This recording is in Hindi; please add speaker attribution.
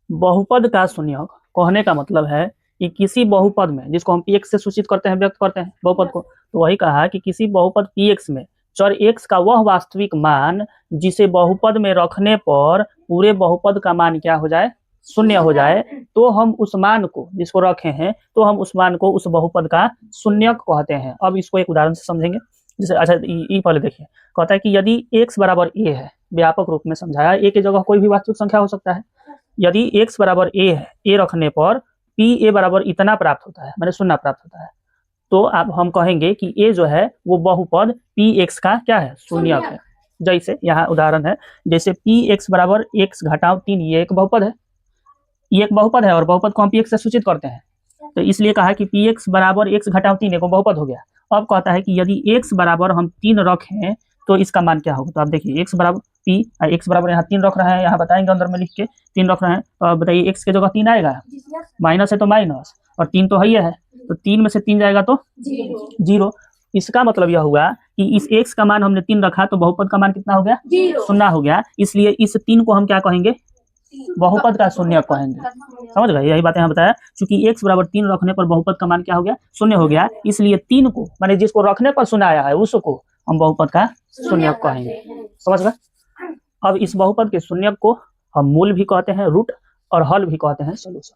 Speaker 1: बहुपद का शून्यक कहने का मतलब है कि किसी बहुपद में, जिसको हम px से सूचित करते हैं, व्यक्त करते हैं बहुपद को, तो वही कहा कि किसी बहुपद px में चर x का वह वास्तविक मान जिसे बहुपद में रखने पर पूरे बहुपद का मान क्या हो जाए, शून्य हो जाए, तो हम उस मान को, जिसको रखे हैं, तो हम उस मान को उस बहुपद का शून्यक कहते हैं। अब इसको एक उदाहरण से समझेंगे। जैसे अच्छा ई पहले देखिए, कहता है कि यदि x बराबर a है, व्यापक रूप में समझाया, a की जगह कोई भी वास्तविक संख्या हो सकता है। यदि x बराबर a है, a रखने पर p a बराबर इतना प्राप्त होता है, मैंने शून्य प्राप्त होता है, तो आप हम कहेंगे कि a जो है वो बहुपद px का क्या है, शून्यक है। जैसे यहाँ उदाहरण है, जैसे px बराबर x घटाव 3, ये एक बहुपद है, ये एक बहुपद है और बहुपद को हम px से सूचित करते हैं, तो इसलिए कहा कि px बराबर x घटाव 3 एक बहुपद हो गया। अब कहता है कि यदि x बराबर हम 3 रखें तो इसका मान क्या होगा। तो आप देखिए x बराबर x बराबर यहाँ 3 रख रहे हैं, यहाँ बताएंगे अंदर में लिख के 3 रख रहे हैं, तो अब बताइए x की जगह 3 आएगा, माइनस है तो माइनस, और 3 तो है, तो 3 में से 3 जाएगा तो 0। इसका मतलब यह हुआ कि इस x का मान हमने 3 रखा तो बहुपद का मान कितना हो गया, शून्य हो गया। इसलिए इस 3 को हम क्या कहेंगे, बहुपद का शून्य कहेंगे। समझ गए, यही बातें हम बताया। चूंकि x बराबर 3 रखने पर बहुपद का मान क्या हो गया, शून्य हो गया, इसलिए 3 को, माने जिसको रखने पर शून्य आया है उसको हम बहुपद का शून्यक कहेंगे। समझ गए। अब इस बहुपद के शून्यक को हम मूल भी कहते हैं, रूट, और हल भी कहते हैं, सॉल्यूशन।